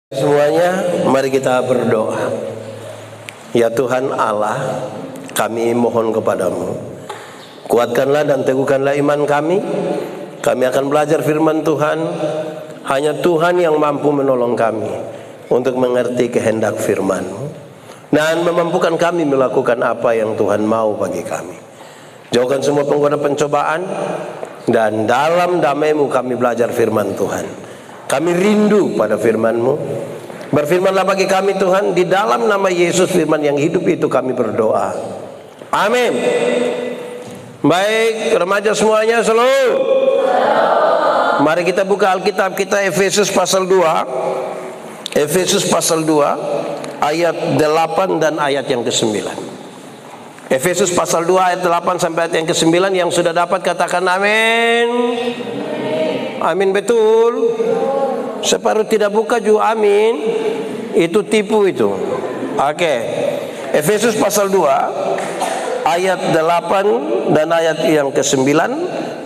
Semuanya, mari kita berdoa. Ya Tuhan Allah, kami mohon kepadamu, kuatkanlah dan teguhkanlah iman kami. Kami akan belajar firman Tuhan. Hanya Tuhan yang mampu menolong kami untuk mengerti kehendak firman-Mu dan memampukan kami melakukan apa yang Tuhan mau bagi kami. Jauhkan semua penggoda pencobaan, dan dalam damai-Mu kami belajar firman Tuhan. Kami rindu pada firman-Mu. Berfirmanlah bagi kami Tuhan, di dalam nama Yesus firman yang hidup itu kami berdoa. Amin. Baik, remaja semuanya, selalu. Mari kita buka Alkitab kita, Efesus pasal 2. Efesus pasal 2 ayat 8 dan ayat yang ke-9. Efesus pasal 2 ayat 8 sampai ayat yang ke-9. Yang sudah dapat katakan amin. Amin, betul. Separuh tidak buka juga amin. Itu tipu itu. Oke. Efesus pasal 2 ayat 8 dan ayat yang ke-9.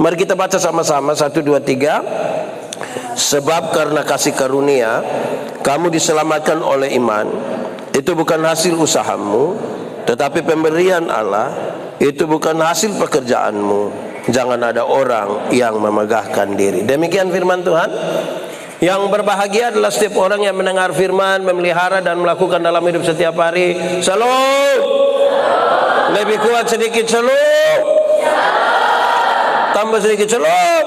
Mari kita baca sama-sama. 1, 2, 3. Sebab karena kasih karunia kamu diselamatkan oleh iman. Itu bukan hasil usahamu, tetapi pemberian Allah. Itu bukan hasil pekerjaanmu. Jangan ada orang yang memegahkan diri. Demikian firman Tuhan. Yang berbahagia adalah setiap orang yang mendengar firman, memelihara dan melakukan dalam hidup setiap hari. Shalom. Lebih kuat sedikit, shalom. Tambah sedikit, shalom.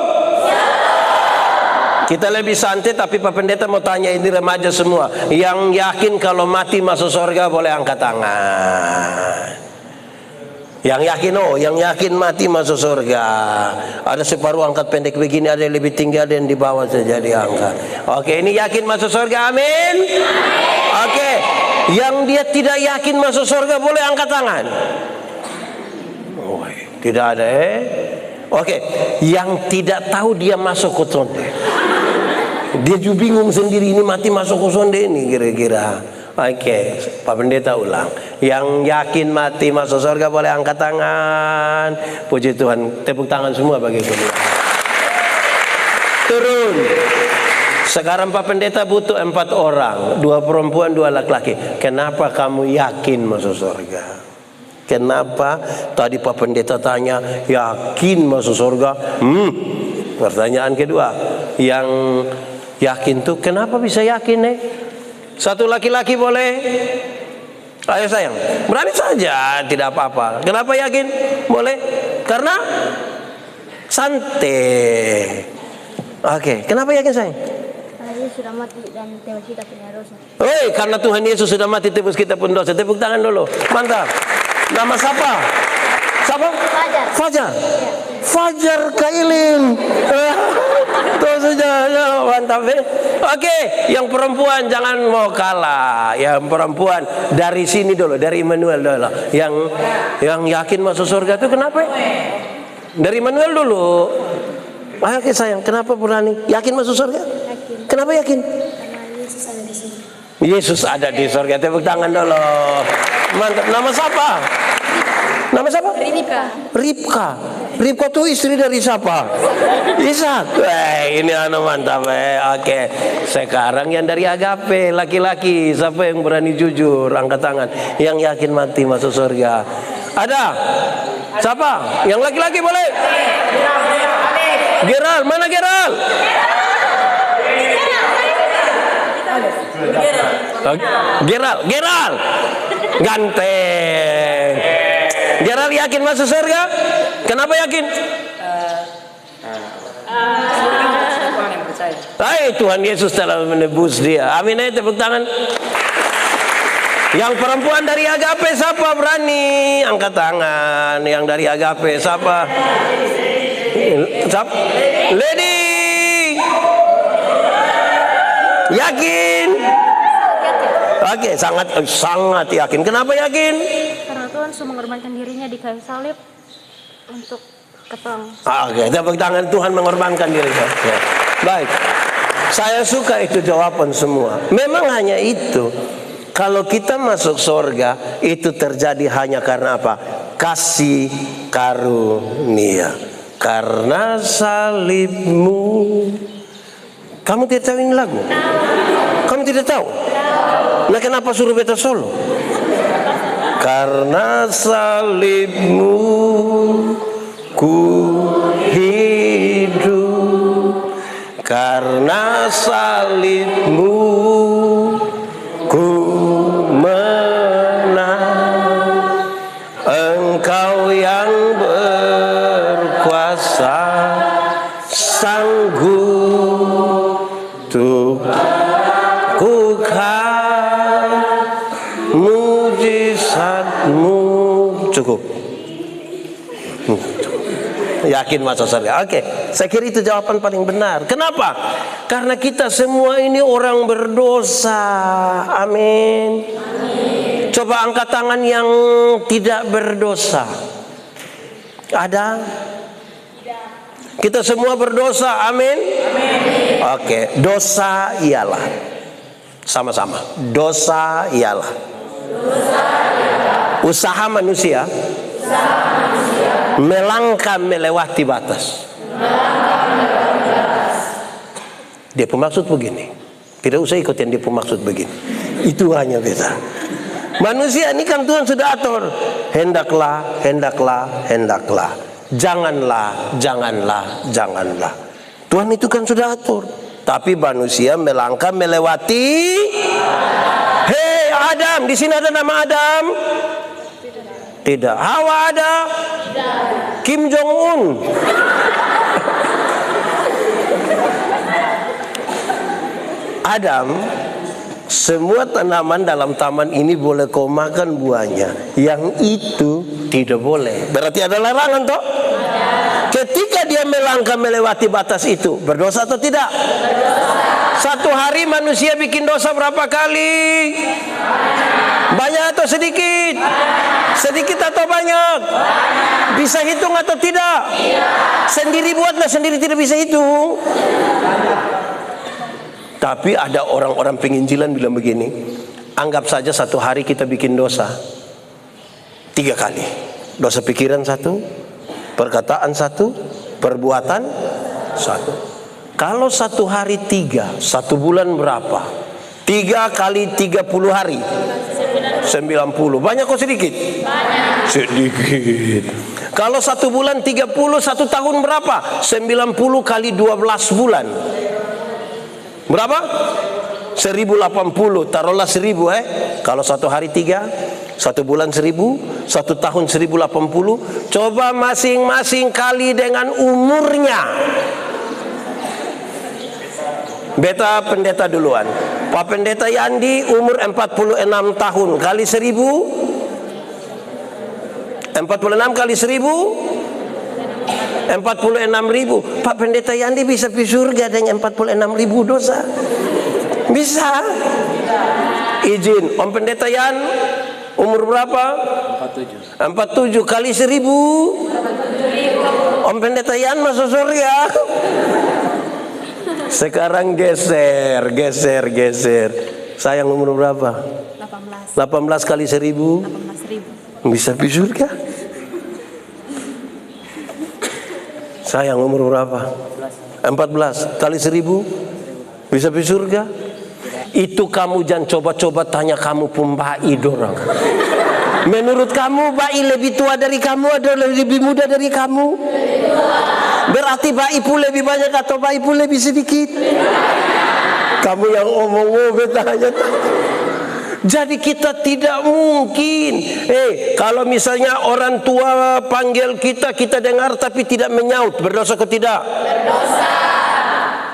Kita lebih santai, tapi Pak Pendeta mau tanya ini remaja semua. Yang yakin kalau mati masuk surga boleh angkat tangan. Yang yakin, yang yakin mati masuk surga. Ada separuh angkat pendek begini, ada yang lebih tinggi, ada yang di bawah saja diangkat. Oke, ini yakin masuk surga, amin. Oke, yang dia tidak yakin masuk surga boleh angkat tangan. Oh, tidak ada, Oke, yang tidak tahu dia masuk ke sonde. Dia juga bingung sendiri, ini mati masuk ke sonde ini kira-kira. Oke, Pak Pendeta ulang. Yang yakin mati masuk surga boleh angkat tangan. Puji Tuhan, tepuk tangan semua bagi Tuhan. Turun. Sekarang Pak Pendeta butuh 4 orang, 2 perempuan, 2 laki-laki. Kenapa kamu yakin masuk surga? Kenapa? Tadi Pak Pendeta tanya, yakin masuk surga? Pertanyaan kedua, yang yakin tuh kenapa bisa yakin, Satu laki-laki boleh? Ayo sayang, berani saja, tidak apa-apa. Kenapa yakin? Boleh? Karena santai. Oke, kenapa yakin sayang? Karena Yesus sudah mati dan tebus kita punya dosa. Karena Tuhan Yesus sudah mati, tebus kita pun dosa. Tepuk tangan dulu. Mantap. Nama siapa? Siapa? Fajar. Fajar. Ya. Fajar Kailin. Tuh saja, mantap. Oke, yang perempuan jangan mau kalah. Yang perempuan dari sini dulu, dari Immanuel dulu. Yang yakin masuk surga itu kenapa? Dari Immanuel dulu. Oke sayang, kenapa berani? Yakin masuk surga? Yakin. Kenapa yakin? Karena Yesus ada di sini. Yesus ada di surga. Tepuk tangan dulu. Mantap. Nama siapa? Nama siapa? Ribka. Ribka tuh istri dari siapa? Ishak. Ini mantap. Oke. Sekarang yang dari Agape, laki-laki, siapa yang berani jujur? Angkat tangan. Yang yakin mati masuk surga. Ada? Siapa? Yang laki-laki boleh? Gerald, mana Gerald? Gerald. Ganteng. Gerald yakin masuk surga? Kenapa yakin? Tuhan Yesus telah menebus dia. Amin, tepuk tangan. Yang perempuan dari Agape siapa berani? Angkat tangan. Yang dari Agape siapa? Lady. Yakin? Oke, sangat yakin. Kenapa yakin? Karena Tuhan sudah mengorbankan dirinya di kayu salib untuk ketong. Oke, tepuk tangan. Tuhan mengorbankan dirinya. Ya. Baik. Saya suka itu jawaban semua. Memang hanya itu. Kalau kita masuk surga, itu terjadi hanya karena apa? Kasih karunia. Karena salibmu. Kamu tidak tahu ini lagu? Kamu kamu tidak tahu? Nah, kenapa suruh beta solo? Karena salibmu ku hidup, karena salibmu ku menang. Engkau yang berkuasa, sanggup untuk lakukan mujizatmu. Cukup. Yakin masuk surga? Oke, saya kira itu jawaban paling benar. Kenapa? Karena kita semua ini orang berdosa. Amin. Coba angkat tangan yang tidak berdosa. Ada? Kita semua berdosa. Amin. Oke, dosa ialah, sama-sama, dosa ialah usaha manusia melangkah melewati batas. Dia pemaksud begini, tidak usah ikut yang dia pemaksud begini. Itu hanya beta. Manusia ini kan Tuhan sudah atur. Hendaklah, hendaklah, hendaklah. Janganlah, janganlah, janganlah. Tuhan itu kan sudah atur. Tapi manusia melangkah melewati. Hei Adam, di sini ada nama Adam? Tidak. Hawa ada? Kim Jong Un. Adam, semua tanaman dalam taman ini boleh kau makan buahnya. Yang itu tidak boleh. Berarti ada larangan toh? Ketika dia melangkah melewati batas itu, berdosa atau tidak? Satu hari manusia bikin dosa berapa kali? Banyak atau sedikit? Sedikit atau banyak? Bisa hitung atau tidak? Sendiri buatlah, sendiri tidak bisa hitung. Tapi ada orang-orang penginjilan bilang begini, anggap saja satu hari kita bikin dosa 3 kali. Dosa pikiran 1, perkataan 1, perbuatan 1. Kalau satu hari 3, 1 bulan berapa? 3 kali 30 hari 90. Banyak atau sedikit? Banyak. Sedikit. Kalau 1 bulan 30, 1 tahun berapa? 90 kali 12 bulan. Berapa? 1080. Taruhlah 1000 Kalau 1 hari 3, 1 bulan 1000, 1 tahun 1080. Coba masing-masing kali dengan umurnya. Beta pendeta duluan. Pak Pendeta Yandi umur 46 tahun. Kali 1000, 46 kali 1000, 46.000. Pak Pendeta Yandi bisa pergi surga dengan 46.000 dosa. Bisa. Izin Om Pendeta Yan umur berapa? 47 kali 1000. Om Pendeta Yan masuk surga. Sekarang geser. Sayang umur berapa? 18 kali 1000. 18.000. Bisa pergi surga. Sayang umur berapa? 14 kali 1000. Bisa pergi surga. Itu kamu jangan coba-coba tanya kamu pembai dorang. Menurut kamu Bai lebih tua dari kamu atau lebih muda dari kamu? Berarti Bai pun lebih banyak atau Bai pun lebih sedikit? Kamu yang omong bertanya. Jadi kita tidak mungkin. Kalau misalnya orang tua panggil kita, kita dengar tapi tidak menyaut, berdosa atau tidak? Berdosa.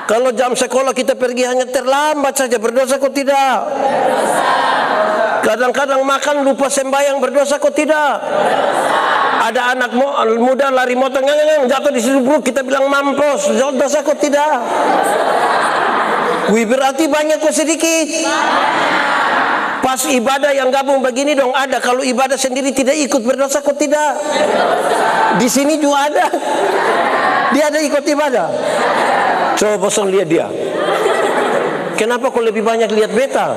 Kalau jam sekolah kita pergi hanya terlambat saja, berdosa atau tidak? Berdosa. Kadang-kadang makan lupa sembahyang, berdosa atau tidak? Berdosa. Ada anak muda lari motor jatuh di situ, kita bilang mampus, dosa atau tidak? Wih, berarti banyak atau sedikit? Pas ibadah yang gabung begini dong ada. Kalau ibadah sendiri tidak ikut, berdosa atau tidak? Di sini juga ada. Dia ada ikut ibadah. Coba bosan lihat dia. Kenapa kau lebih banyak lihat beta?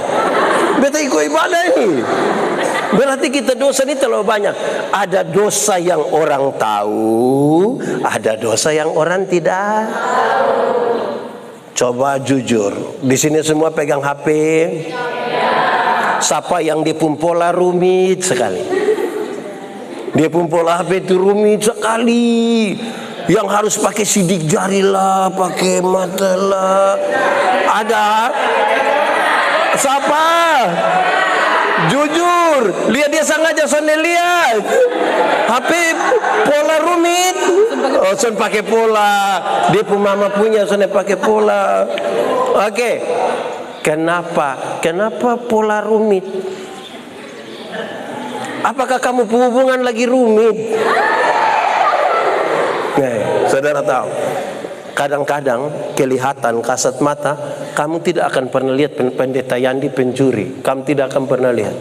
Beta ikut ibadah ini. Berarti kita dosa ini terlalu banyak. Ada dosa yang orang tahu, ada dosa yang orang tidak tahu. Coba jujur. Di sini semua pegang HP. Siapa yang dia pun pola rumit sekali. Dia pun pola HP itu rumit sekali. Yang harus pakai sidik jari lah, pakai mata lah. Ada? Siapa? Jujur, lihat dia sengaja sonde lihat. HP pola rumit. Oh, son pakai pola. Dia pun mama punya sonde pakai pola. Oke. Kenapa? Kenapa pola rumit? Apakah kamu hubungan lagi rumit? Nih, saudara tahu. Kadang-kadang kelihatan kasat mata, kamu tidak akan pernah lihat pendeta Yandi pencuri. Kamu tidak akan pernah lihat.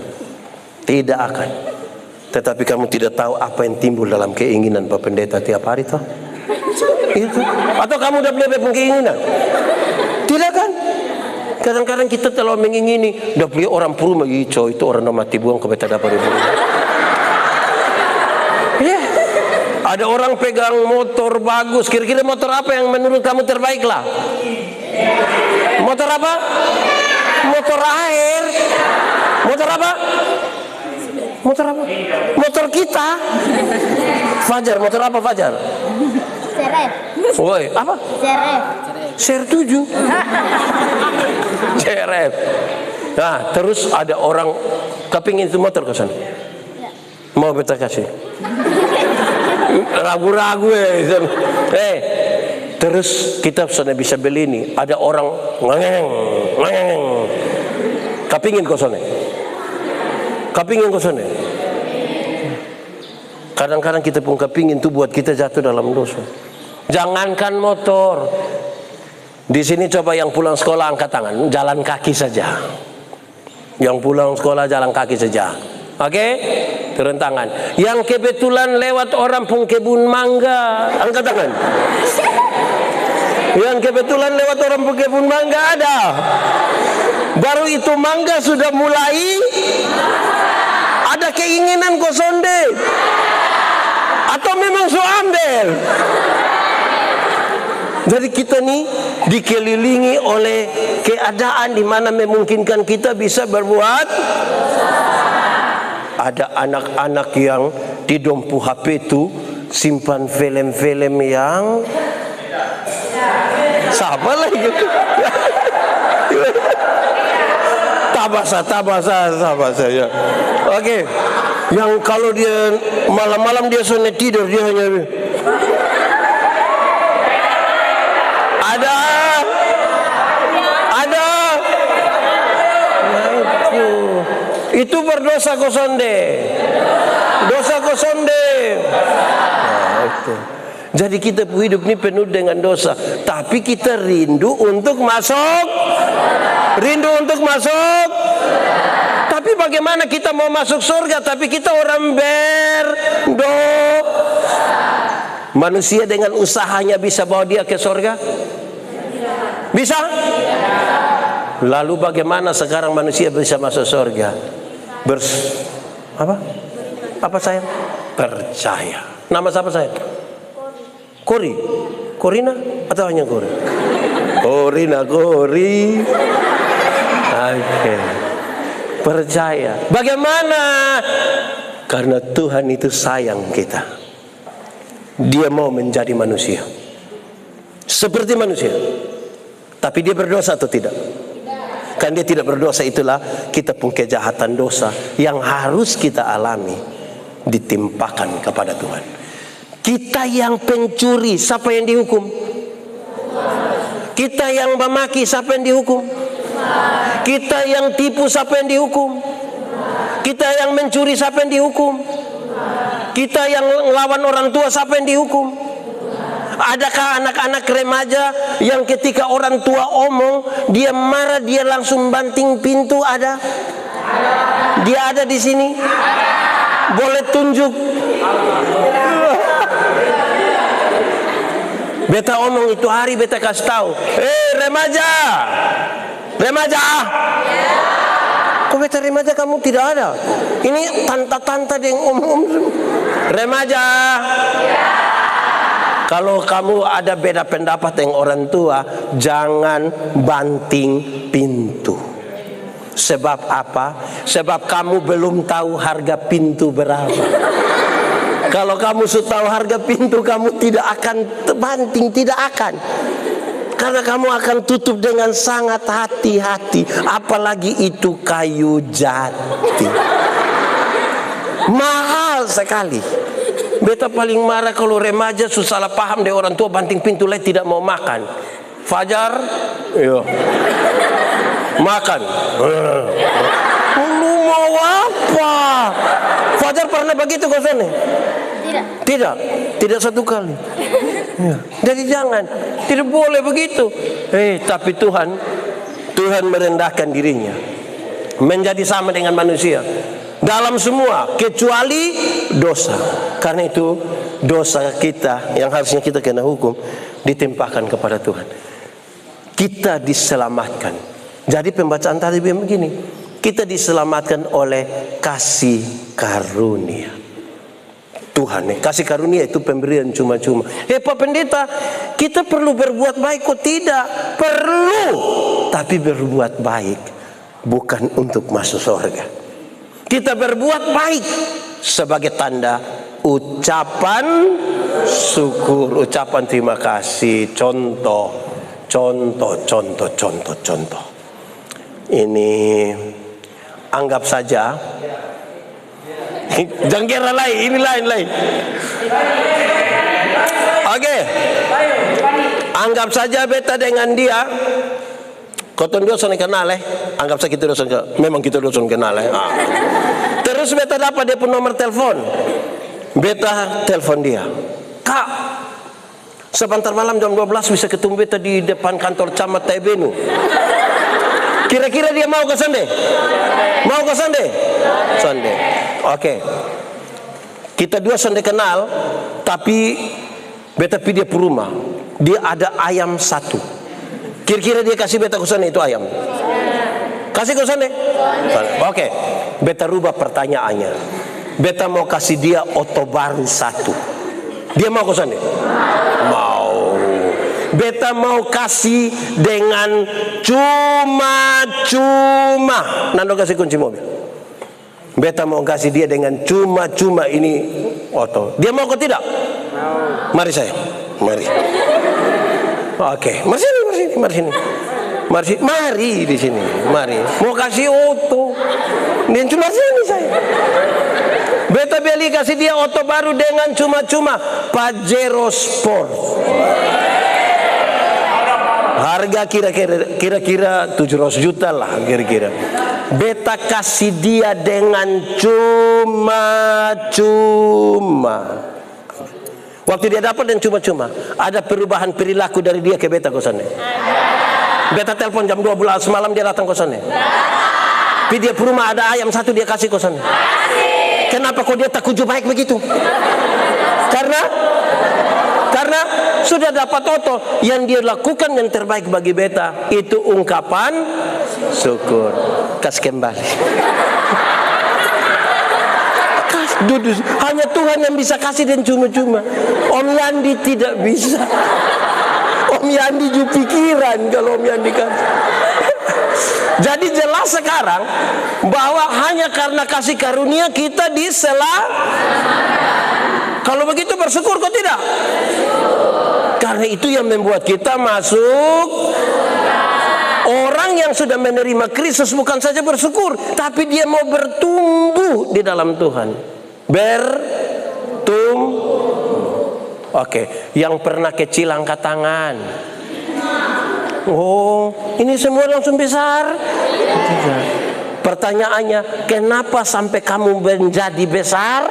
Tidak akan. Tetapi kamu tidak tahu apa yang timbul dalam keinginan Pak Pendeta tiap hari toh. Itu. Atau kamu udah punya keinginan? Tidak kan? Kadang-kadang kita terlalu mengingini, udah beli orang puruma, itu orang mati buang ke beta dapat ibu. Ya. Ada orang pegang motor bagus. Kira-kira motor apa yang menurut kamu terbaik lah? Motor apa? Motor air. Motor apa? Motor apa? Motor kita. Fajar, motor apa Fajar? Seref. Woi, apa? Seref. Share 7. CRF. Nah, terus ada orang kepingin itu motor ke sana. Mau beta kasih. Ragu-ragu ya. Terus kita sudah bisa beli ini. Ada orang ngeng. Kepingin ke sana. Kepingin ke sana. Kadang-kadang kita pun kepingin itu buat kita jatuh dalam dosa. Jangankan motor. Di sini coba yang pulang sekolah angkat tangan, jalan kaki saja. Yang pulang sekolah jalan kaki saja. Oke? Turun tangan. Yang kebetulan lewat orang pun kebun mangga, angkat tangan. Yang kebetulan lewat orang pun kebun mangga ada. Baru itu mangga sudah mulai ada keinginan kau sonde. Atau memang so ambil. Jadi kita nih dikelilingi oleh keadaan di mana memungkinkan kita bisa berbuat. Ada anak-anak yang di dompu HP itu simpan film-film yang sabar lagi. Tabasa ya. Oke. Yang kalau dia malam-malam dia sonnet tidur dia hanya ada. Itu berdosa kosonde. Dosa kosonde. Nah, itu. Jadi kita hidup ini penuh dengan dosa, tapi kita rindu untuk masuk. Tapi bagaimana kita mau masuk surga tapi kita orang berdosa? Manusia dengan usahanya bisa bawa dia ke surga? Bisa? Lalu bagaimana sekarang manusia bisa masuk surga? Apa sayang? Percaya. Nama siapa sayang? Kori. Korina atau hanya Kori? Korina, Kori. Oke. Percaya. Bagaimana? Karena Tuhan itu sayang kita. Dia mau menjadi manusia. Seperti manusia. Tapi dia berdosa atau tidak? Kan dia tidak berdosa, itulah kita pun kejahatan dosa yang harus kita alami ditimpakan kepada Tuhan. Kita yang pencuri, siapa yang dihukum? Kita yang memaki, siapa yang dihukum? Kita yang tipu, siapa yang dihukum? Kita yang mencuri, siapa yang dihukum? Kita yang melawan orang tua, siapa yang dihukum? Adakah anak-anak remaja yang ketika orang tua omong dia marah, dia langsung banting pintu? Ada? Dia ada di sini? Boleh tunjuk? Beta omong itu hari, beta kasih tahu, remaja, kok beta remaja kamu tidak ada? Ini tanta-tanta yang om-om. Remaja, Kalau kamu ada beda pendapat dengan orang tua, jangan banting pintu. Sebab apa? Sebab kamu belum tahu harga pintu berapa. Kalau kamu sudah tahu harga pintu, kamu tidak akan banting, tidak akan. Karena kamu akan tutup dengan sangat hati-hati. Apalagi itu kayu jati. Mahal sekali. Beta paling marah kalau remaja susah salah paham deh orang tua banting pintu lain tidak mau makan. Fajar, iya. Makan. Lu mau apa? Fajar pernah begitu kau sana? Tidak satu kali. Ya. Jadi jangan, tidak boleh begitu. Tapi Tuhan merendahkan dirinya, menjadi sama dengan manusia dalam semua kecuali dosa. Karena itu dosa kita yang harusnya kita kena hukum ditimpakan kepada Tuhan. Kita diselamatkan. Jadi pembacaan tadi begini, kita diselamatkan oleh kasih karunia Tuhan. Kasih karunia itu pemberian cuma-cuma. Pak Pendeta, kita perlu berbuat baik kok? Tidak perlu. Tapi berbuat baik bukan untuk masuk surga. Kita berbuat baik sebagai tanda ucapan syukur, ucapan terima kasih. Contoh. Ini anggap saja. Jangan kira lain, ini lain. Oke. Anggap saja beta dengan dia. Koton dia son kenal Anggap saja kita dosen memang kita dosen kenal Terus beta dapat dia pun nomor telepon. Beta telepon dia. Kak, sebentar malam jam 12 bisa ketemu beta di depan kantor camat Taibenu. Kira-kira dia mau ke sana? Mau ke sana? Sonde. Oke. Kita dua sonde kenal, tapi beta pergi dia ke rumah. Dia ada ayam satu. Kira-kira dia kasih beta ke sana itu ayam? Kasih ke sana? Oke. Beta rubah pertanyaannya. Beta mau kasih dia oto baru satu. Dia mau ke sana? Mau. Beta mau kasih dengan cuma-cuma. Nando kasih kunci mobil. Beta mau kasih dia dengan cuma-cuma ini oto. Dia mau atau tidak? Mau. Mari saya. Mari. Oke. Mari sini. Mari di sini. Mari. Mau kasih oto. Dan cuma sini saya. Beta beli kasih dia oto baru dengan cuma-cuma Pajero Sport. Harga kira-kira 700 juta lah kira-kira. Beta kasih dia dengan cuma-cuma. Waktu dia dapat dan cuma-cuma, ada perubahan perilaku dari dia ke beta kosannya. Beta telepon jam 12 malam dia datang kosannya. Tapi dia ke rumah ada ayam satu dia kasih kosannya. Kenapa kok dia tak kunjung baik begitu? Karena sudah dapat oto yang dia lakukan yang terbaik bagi beta itu ungkapan syukur. Kasih kembali. Hanya Tuhan yang bisa kasih dan cuma-cuma. Om Yandi tidak bisa. Om Yandi juga pikiran kalau Om Yandi kasih. Jadi jelas sekarang bahwa hanya karena kasih karunia kita Kalau begitu bersyukur kok tidak? Karena itu yang membuat kita masuk. Orang yang sudah menerima Kristus bukan saja bersyukur, tapi dia mau bertumbuh di dalam Tuhan. Bertumbuh. Oke, yang pernah kecil angkat tangan. Oh, ini semua langsung besar. Pertanyaannya, kenapa sampai kamu menjadi besar?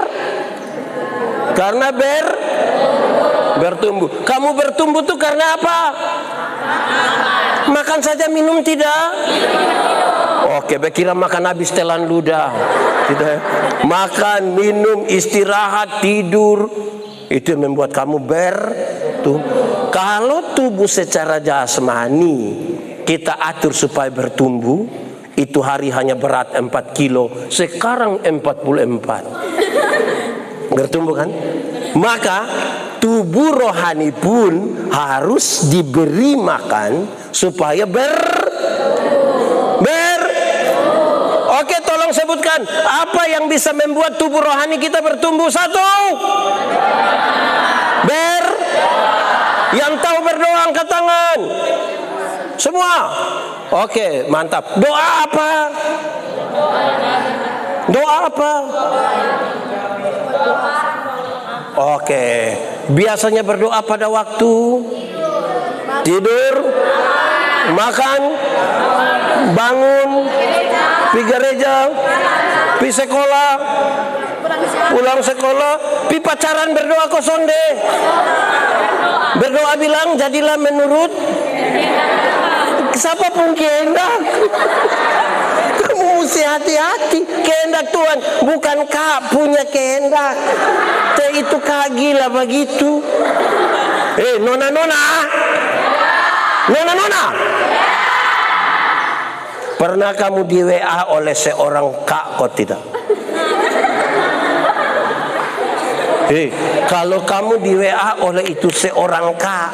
Karena bertumbuh. Kamu bertumbuh tuh karena apa? Makan saja, minum tidak? Oke, kira makan habis telan ludah. Tidak. Makan, minum, istirahat, tidur. Itu yang membuat kamu bertumbuh. Kalau tubuh secara jasmani kita atur supaya bertumbuh, itu hari hanya berat 4 kilo, sekarang 44. Bertumbuh kan? Maka tubuh rohani pun harus diberi makan supaya Oke, tolong sebutkan apa yang bisa membuat tubuh rohani kita bertumbuh. Satu, yang tahu berdoa angkat tangan. Semua. Oke, mantap. Doa apa? Doa apa? Oke, biasanya berdoa pada waktu tidur, makan, bangun, pergi gereja, pergi sekolah, pulang sekolah, pergi pacaran berdoa kosong deh. Berdoa bilang jadilah menurut siapapun kehendak. Kamu mesti hati-hati. Kehendak Tuhan bukan kak punya kehendak. Itu kak gila begitu. Nona. Pernah kamu di WA oleh seorang kak kok tidak? Kalau kamu di WA oleh itu seorang kak,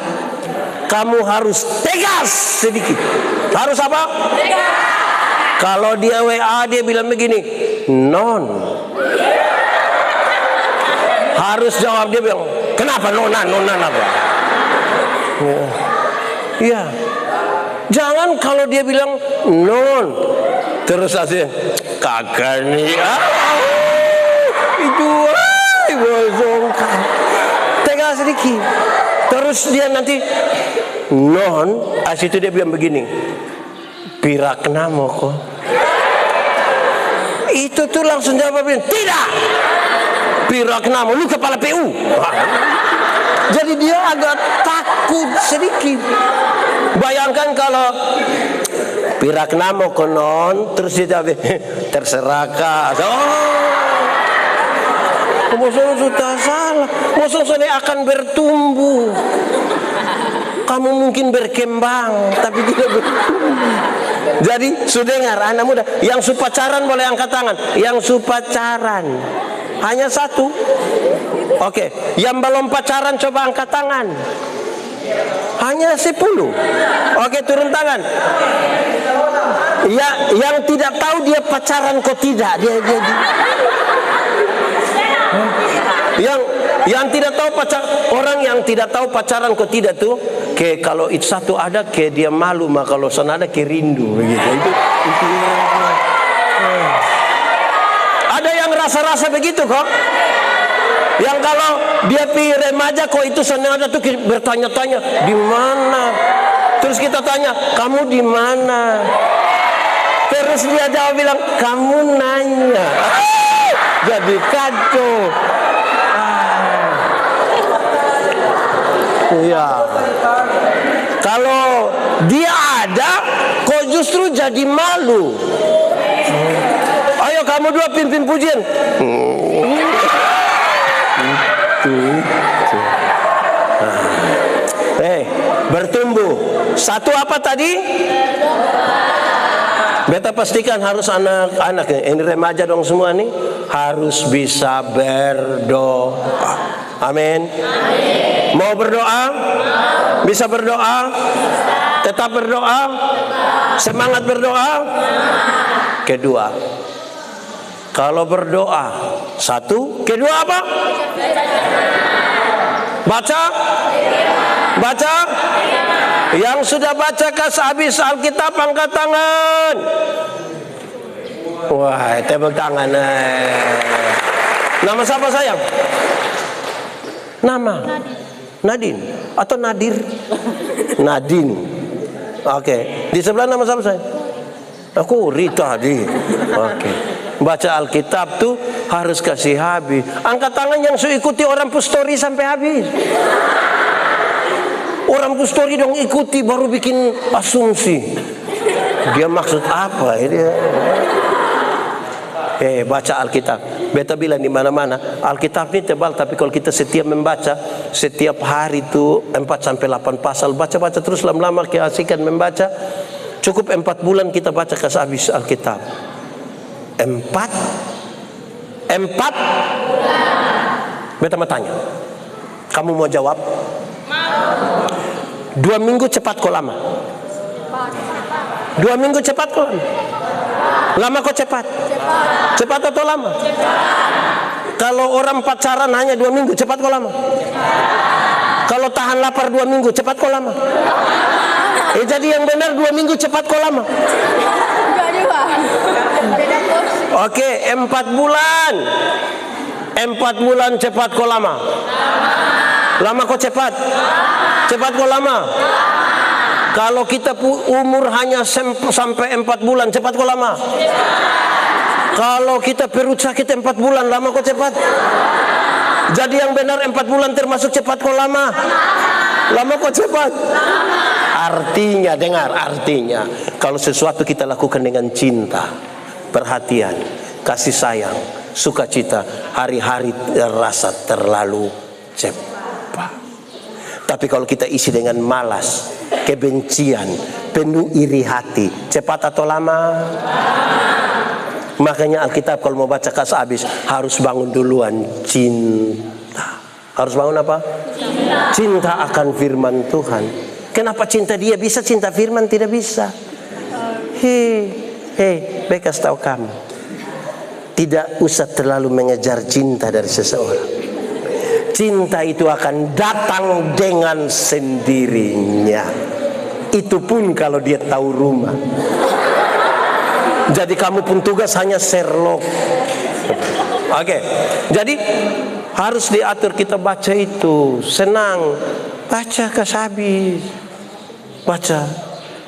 kamu harus tegas sedikit. Harus apa? Tegas. Kalau dia WA dia bilang begini, non. Harus jawab dia bilang, kenapa nona apa? Iya. Jangan kalau dia bilang non, terus aja kakak nih. Itu bosongkan. Tegas sedikit. Terus dia nanti non, itu dia bilang begini, pirak namo kok. Itu tuh langsung jawab bilang, tidak. Pirak namo, lu kepala PU. Jadi dia agak takut sedikit. Bayangkan kalau pirak namo konon, terus dia jawab, terserah kak. Musuh sudah salah. Musuh sudah akan bertumbuh. Kamu mungkin berkembang, tapi tidak bertumbuh. Jadi, sudah dengar anak muda, yang supacaran boleh angkat tangan. Yang supacaran hanya satu. Oke, yang belum pacaran coba angkat tangan. Hanya 10. Oke, turun tangan. Ya, yang tidak tahu dia pacaran kok tidak. Yang tidak tahu orang yang tidak tahu pacaran kok tidak tuh, ke kalau itu satu ada ke dia malu, maka kalau sana ada ke rindu begitu. Itu. Ada yang rasa-rasa begitu kok. Yang kalau dia pilih remaja kok itu sana ada tuh bertanya-tanya di mana. Terus kita tanya, kamu di mana? Terus dia jawab bilang, kamu nanya. Jadi kacau. Iya. Kalau dia ada, kok justru jadi malu. Ayo kamu dua pimpin pujian. Bertumbuh. Satu apa tadi? Beta pastikan harus anak-anak ini remaja dong semua nih harus bisa berdoa. Amin. Mau berdoa? Bisa berdoa? Tetap berdoa? Semangat berdoa? Kedua, kalau berdoa, satu, kedua apa? Baca? Yang sudah baca habis Alkitab angkat tangan. Wah, tepuk tangan. Nama siapa sayang? Nama Nadine atau Nadir? Nadine. Oke. Di sebelah nama siapa sayang? Aku Rita tadi. Oke. Baca Alkitab tuh harus kasih habis. Angkat tangan yang ikuti orang pustori sampai habis. Orang pustori dong ikuti baru bikin asumsi. Dia maksud apa ini? Baca Alkitab. Beta bilang di mana-mana, Alkitab ini tebal, tapi kalau kita setiap membaca, setiap hari itu 4-8 pasal, baca-baca terus lama-lama keasikan membaca. Cukup 4 bulan kita baca habis Alkitab. 4 Beta mau tanya, Kamu mau jawab? 2 minggu cepat kok lama? 2 minggu cepat kok lama? Lama kok cepat? Cepat atau lama? Kalau orang pacaran hanya 2 minggu, cepat kok lama? Kalau tahan lapar 2 minggu, cepat kok lama? Jadi yang benar 2 minggu cepat kok lama? Oke, 4 bulan. 4 bulan cepat kok lama? Lama kok cepat? Cepat kok lama? Kalau kita umur hanya sampai 4 bulan, cepat kok lama? Kalau kita perut sakit 4 bulan, lama kok cepat? Jadi yang benar 4 bulan termasuk cepat kok lama? Lama kok cepat? Artinya, dengar, artinya kalau sesuatu kita lakukan dengan cinta, perhatian, kasih sayang, sukacita, hari-hari terasa terlalu cepat. Tapi kalau kita isi dengan malas, kebencian, penuh iri hati, cepat atau lama? Makanya Alkitab kalau mau baca kas habis harus bangun duluan cinta. Harus bangun apa? Cinta akan firman Tuhan. Kenapa cinta dia bisa, cinta firman tidak bisa? Hei, bekas tahu kamu, tidak usah terlalu mengejar cinta dari seseorang. Cinta itu akan datang dengan sendirinya. Itu pun kalau dia tahu rumah. Jadi kamu pun tugas hanya Sherlock. Oke. Jadi harus diatur kita baca itu. Senang. Baca ke habis. Baca.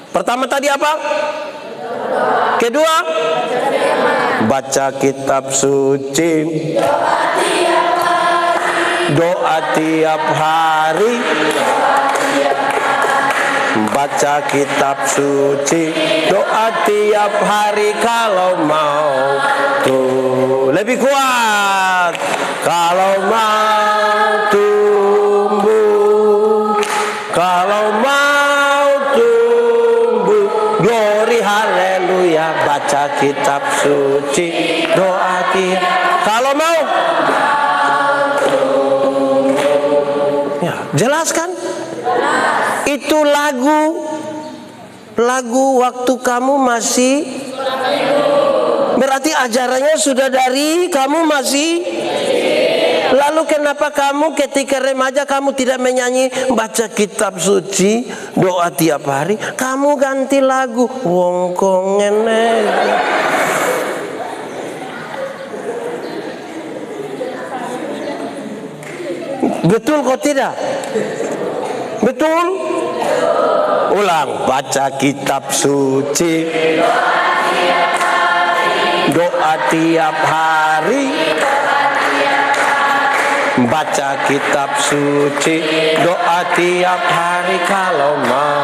Pertama tadi apa? Kedua? Baca kitab suci. Doa tiap hari. Baca kitab suci, doa tiap hari kalau mau tuh lebih kuat. Kalau mau tumbuh, kalau mau tumbuh, glory haleluya. Baca kitab suci, doa tiap kalau mau. Ya, jelas kan? Itu lagu waktu kamu masih, berarti ajarannya sudah dari kamu masih. Lalu kenapa kamu ketika remaja kamu tidak menyanyi baca kitab suci, doa tiap hari, kamu ganti lagu wong kongene. Betul kok tidak? Betul? Ulang, baca kitab suci, doa tiap hari. Baca kitab suci, doa tiap hari kalau mau.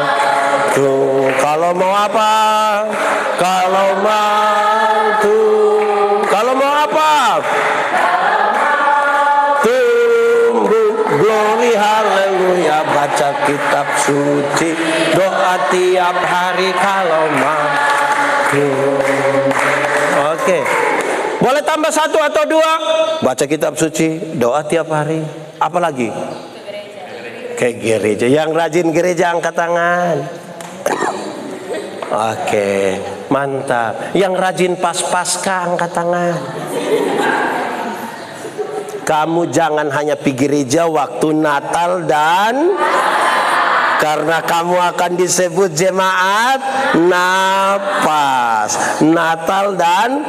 Tuh, kalau mau apa? Kalau mau tuh, kalau mau apa? Glory haleluya. Baca kitab suci, doa tiap hari kalau mau. Oke. Boleh tambah 1 atau 2? Baca kitab suci, doa tiap hari. Apa lagi? Ke gereja. Yang rajin gereja angkat tangan. Oke, mantap. Yang rajin pas-pasca angkat tangan. Kamu jangan hanya pergi gereja waktu Natal dan karena kamu akan disebut jemaat napas. Natal dan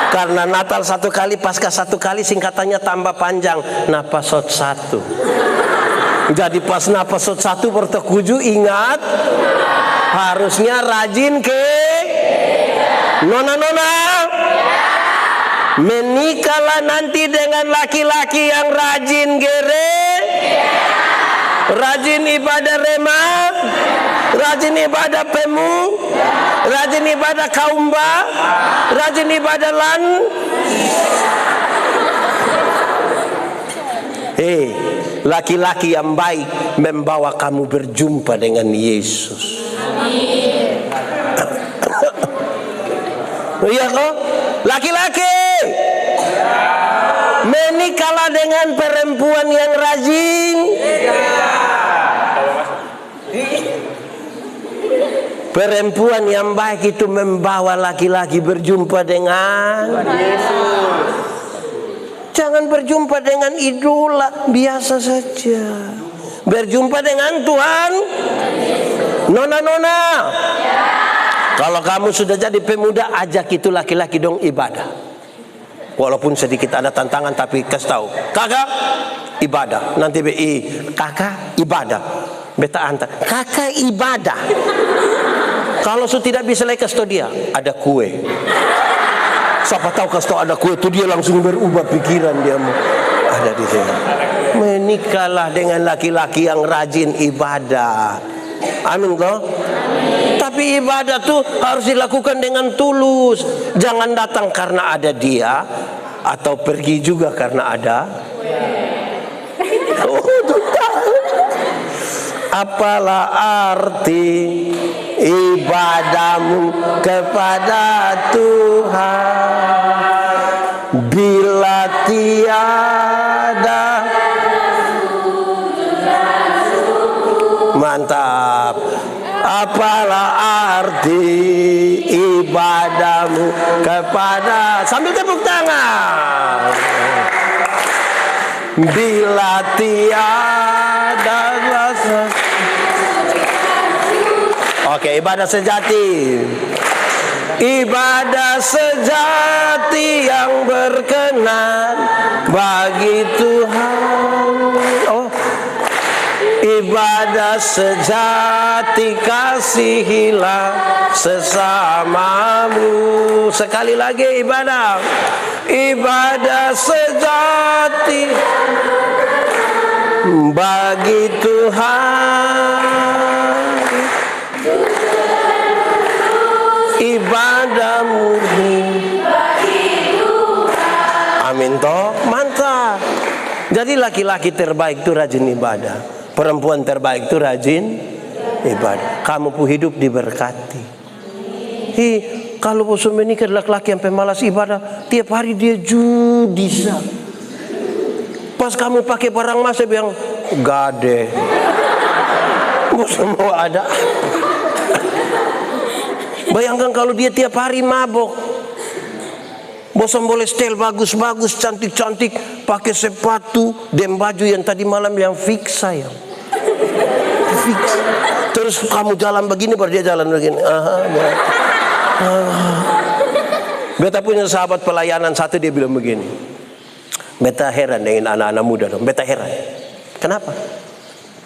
karena Natal 1 kali, Paskah 1 kali, singkatannya tambah panjang. Napasot 1. Jadi pas napasot 1 bertekuju ingat harusnya rajin ke nona-nona. Menikahlah nanti dengan laki-laki yang rajin rajin ibadah rema, rajin ibadah pemu, rajin ibadah kaumba, rajin ibadah lan. Laki-laki yang baik membawa kamu berjumpa dengan Yesus. Iya kok? Laki-laki Menikahlah dengan perempuan yang rajin. Perempuan yang baik itu membawa laki-laki berjumpa dengan Yesus. Jangan berjumpa dengan idola, biasa saja. Berjumpa dengan Tuhan. Nona-nona, kalau kamu sudah jadi pemuda, ajak itu laki-laki dong ibadah. Walaupun sedikit ada tantangan, tapi kasih tahu, kakak ibadah. Nanti kakak ibadah. Beta antar, kakak ibadah. Kalau su tidak bisa lagi kasih tahu dia, ada kue. Siapa tahu kasih tahu ada kue itu dia langsung berubah pikiran dia ada di sini. Menikahlah dengan laki-laki yang rajin ibadah. Amin toh? Tapi ibadah tuh harus dilakukan dengan tulus. Jangan datang karena ada dia, atau pergi juga karena ada. Apalah arti ibadahmu kepada Tuhan bila tiada. Mantap. Apalah arti ibadahmu kepada, sambil tepuk tangan, bila tiada rasa. Oke, ibadah sejati. Ibadah sejati yang berkenan bagi Tuhan. Oh, ibadah sejati, kasihilah sesamamu. Sekali lagi ibadah. Ibadah sejati bagi Tuhan. Ibadah murni. Amin toh, mantap. Jadi laki-laki terbaik itu rajin ibadah. Perempuan terbaik itu rajin ibadah. Kamu pun hidup diberkati. Kalau bosan menikah laki-laki yang pemalas ibadah, tiap hari dia judi. Pas kamu pakai barang mas, dia bilang gade. Bosan mau ada. Bayangkan kalau dia tiap hari mabok. Bosan boleh setel bagus-bagus, cantik-cantik, pakai sepatu dan baju yang tadi malam yang fix sayang. Fix. Terus kamu jalan begini, baru dia jalan begini. Beta punya sahabat pelayanan satu, dia bilang begini. Beta heran dengan anak-anak muda dong. Beta heran. Kenapa?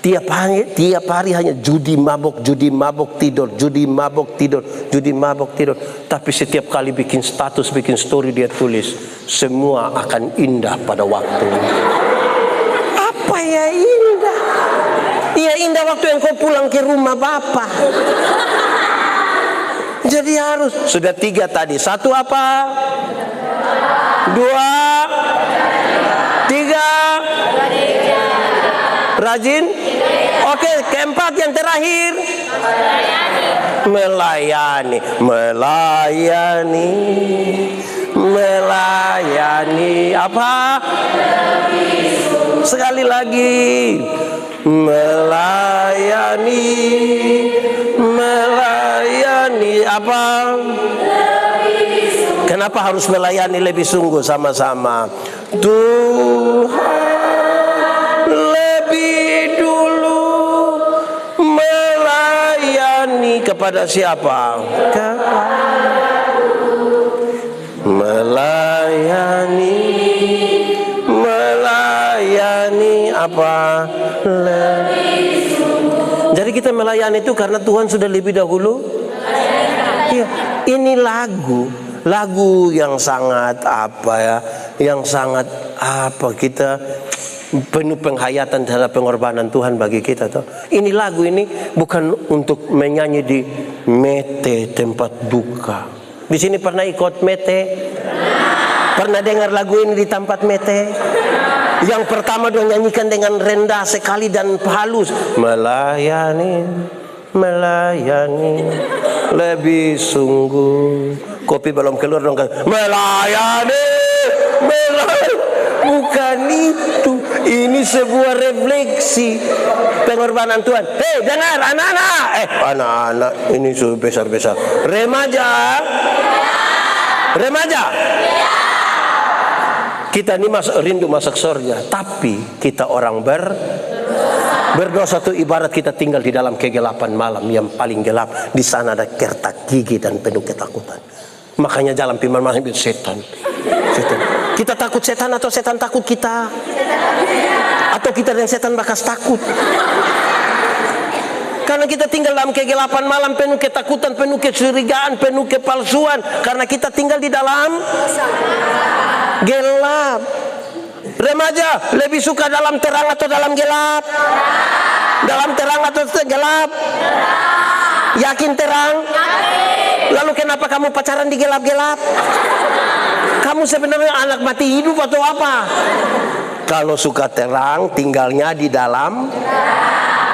Tiap hari hanya judi mabok tidur, judi mabok tidur, judi mabok tidur. Tapi setiap kali bikin status, bikin story, dia tulis semua akan indah pada waktu. Apa ya indah? Ya indah waktu yang kau pulang ke rumah Bapak. Jadi harus sudah 3 tadi. 1 apa? 2, 3. Rajin. Oke, keempat yang terakhir. Melayani. Melayani. Melayani. Apa? Sekali lagi. Melayani. Melayani. Apa? Kenapa harus melayani lebih sungguh sama-sama? Tuhan lebih dulu melayani kepada siapa? Melayani, melayani apa? Jadi kita melayani itu karena Tuhan sudah lebih dahulu. Iya, ini lagu yang sangat apa ya? Yang sangat apa, kita penuh penghayatan terhadap pengorbanan Tuhan bagi kita toh. Ini lagu ini bukan untuk menyanyi di mete tempat duka. Di sini pernah ikut mete? Pernah dengar lagu ini di tempat mete? Yang pertama dia nyanyikan dengan rendah sekali dan halus. Melayani, melayani lebih sungguh. Kopi belum keluar dong kan? Melayani, Bukan itu. Ini sebuah refleksi pengorbanan Tuhan. Hei, dengar anak-anak. Anak-anak ini sudah besar-besar. Remaja. Remaja. Kita ini rindu masuk surga, tapi kita orang berdosa itu ibarat kita tinggal di dalam kegelapan malam yang paling gelap. Di sana ada kertak gigi dan penuh ketakutan. Makanya jalan firman malam itu setan. Kita takut setan atau setan takut kita? Atau kita dan setan bakas takut? Karena kita tinggal dalam kegelapan malam, penuh ketakutan, penuh kecurigaan, penuh kepalsuan. Karena kita tinggal di dalam gelap. Remaja lebih suka dalam terang atau dalam gelap? Dalam terang atau gelap? Yakin terang? Lalu kenapa kamu pacaran di gelap-gelap? Kamu sebenarnya anak mati hidup atau apa? Kalau suka terang, tinggalnya di dalam.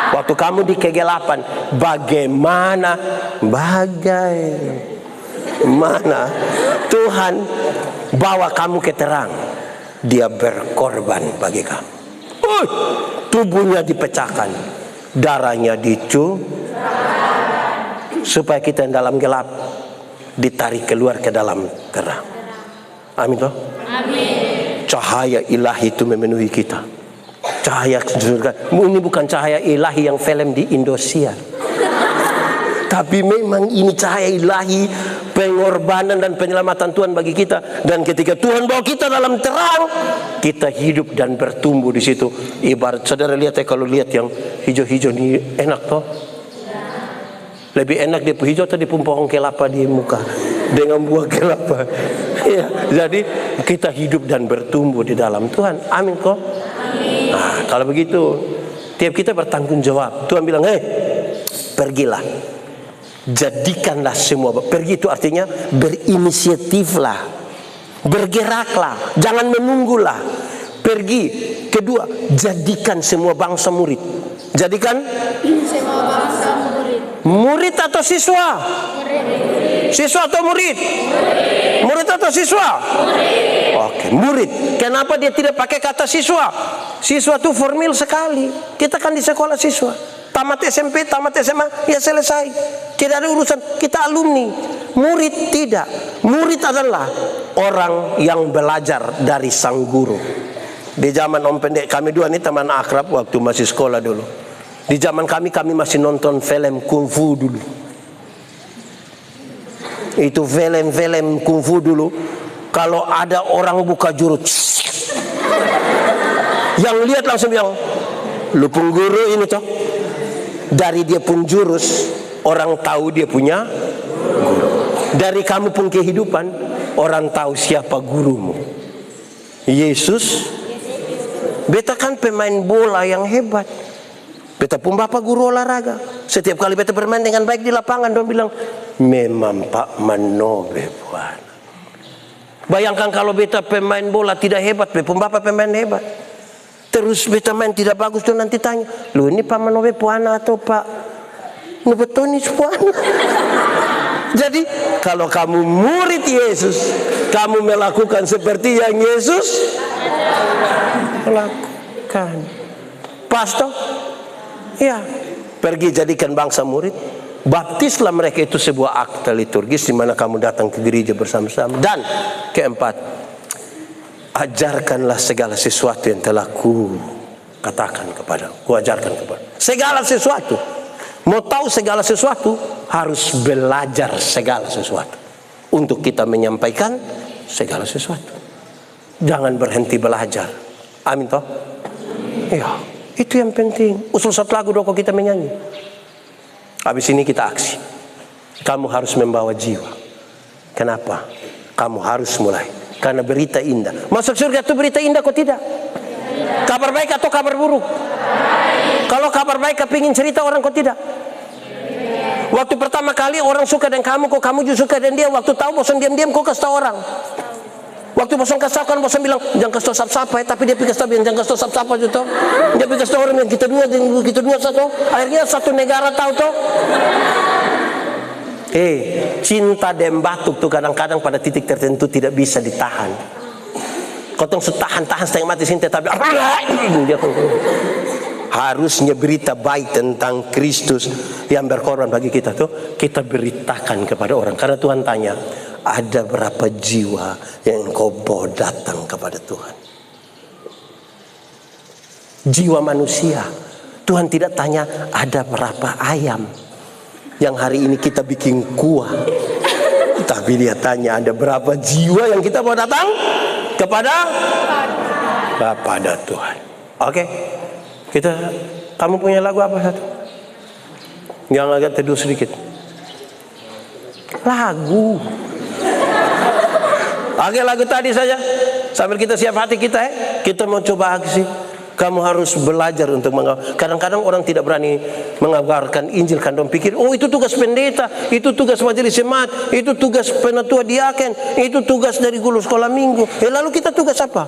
Waktu kamu di kegelapan, bagaimana Tuhan bawa kamu ke terang? Dia berkorban bagi kamu. Tubuhnya dipecahkan, darahnya supaya kita yang dalam gelap ditarik keluar ke dalam terang. Amin toh? Amin. Cahaya ilahi itu memenuhi kita. Cahaya surga. Ini bukan cahaya ilahi yang film di Indosiar. Tapi memang ini cahaya ilahi, pengorbanan dan penyelamatan Tuhan bagi kita. Dan ketika Tuhan bawa kita dalam terang, kita hidup dan bertumbuh di situ. Ibarat saudara lihat ya, kalau lihat yang hijau-hijau ini enak toh? Lebih enak di hijau atau di pohon kelapa di muka dengan buah kelapa. Ya, jadi kita hidup dan bertumbuh di dalam Tuhan. Amin kok. Nah, kalau begitu tiap kita bertanggung jawab. Tuhan bilang, pergilah, jadikanlah semua. Pergi itu artinya berinisiatiflah, bergeraklah, jangan menunggulah. Pergi. Kedua, jadikan semua bangsa murid. Jadikan semua bangsa murid. Murid atau siswa? Murid. Siswa atau murid? Murid. Murid atau siswa? Murid. Oke, murid. Kenapa dia tidak pakai kata siswa? Siswa itu formal sekali. Kita kan di sekolah siswa. Tamat SMP, tamat SMA, ya selesai. Tidak ada urusan. Kita alumni. Murid tidak. Murid adalah orang yang belajar dari sang guru. Di zaman Om Pendek kami dua ini teman akrab waktu masih sekolah dulu. Di zaman kami masih nonton film kungfu dulu. Itu film kungfu dulu. Kalau ada orang buka jurus, yang lihat langsung bilang, lu pengguru ini toh. Dari dia pun jurus, orang tahu dia punya guru. Dari kamu pun kehidupan, orang tahu siapa gurumu. Yesus. Beta kan pemain bola yang hebat. Beta pun bapak guru olahraga. Setiap kali beta bermain dengan baik di lapangan, dia bilang, memang Pak Manobe Puan. Bayangkan kalau beta pemain bola tidak hebat, beta pun bapak pemain hebat. Terus beta main tidak bagus, tuh nanti tanya, lu ini Pak Manobe Puan atau Pak Nubetonis Puan? Jadi kalau kamu murid Yesus, kamu melakukan seperti yang Yesus lakukan. Pastor, ya, pergi jadikan bangsa murid. Baptislah mereka, itu sebuah akte liturgis di mana kamu datang ke gereja bersama-sama. Dan keempat, ajarkanlah segala sesuatu yang telah ku katakan kepada, ku ajarkan kepada. Segala sesuatu. Mau tahu segala sesuatu, harus belajar segala sesuatu. Untuk kita menyampaikan segala sesuatu. Jangan berhenti belajar. Amin toh? Ya, itu yang penting. Usul satu lagu dong kita menyanyi. Habis ini kita aksi. Kamu harus membawa jiwa. Kenapa? Kamu harus mulai. Karena berita indah. Masuk surga itu berita indah kok tidak? Kabar baik atau kabar buruk? Kalau kabar baik kepingin cerita orang kok tidak? Waktu pertama kali orang suka dengan kamu, kok kamu juga suka dengan dia. Waktu tahu bosan diam-diam kok kasih tahu orang. Waktu bosan kasih tahu kan bosan bilang jangan kasih tahu siapa ya, tapi dia pikir tahu jangan kasih tahu siapa gitu. Dia pikir tahu orang yang kita dua satu. Akhirnya satu negara tahu toh. Cinta dan batuk tuh kadang-kadang pada titik tertentu tidak bisa ditahan. Kotong setahan-tahan setengah mati sini tapi dia harusnya berita baik tentang Kristus yang berkorban bagi kita tuh kita beritakan kepada orang. Karena Tuhan tanya, ada berapa jiwa yang engkau bawa datang kepada Tuhan? Jiwa manusia. Tuhan tidak tanya ada berapa ayam yang hari ini kita bikin kuah, tapi dia tanya ada berapa jiwa yang kita bawa datang kepada Tuhan. Oke. Kamu punya lagu apa satu? Yang agak teduh sedikit. Lagu. Oke, lagu tadi saja. Sambil kita siap hati kita kita mau coba aksi. Kamu harus belajar untuk kadang-kadang orang tidak berani mengabarkan Injil karena pikir, oh itu tugas pendeta, itu tugas majelis jemaat, itu tugas penatua diaken, itu tugas dari guru sekolah minggu. Lalu kita tugas apa?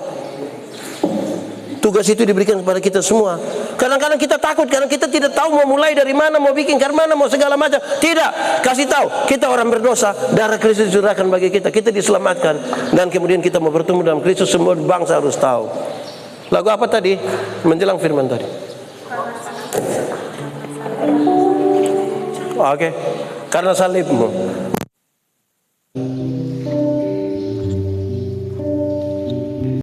Tugas itu diberikan kepada kita semua. Kadang-kadang kita takut karena kita tidak tahu mau mulai dari mana, mau bikin dari mana, mau segala macam. Tidak, kasih tahu. Kita orang berdosa, darah Kristus dicurahkan bagi kita. Kita diselamatkan dan kemudian kita mau bertemu dalam Kristus. Semua bangsa harus tahu. Lagu apa tadi? Menjelang firman tadi. Oke. Karena salibmu.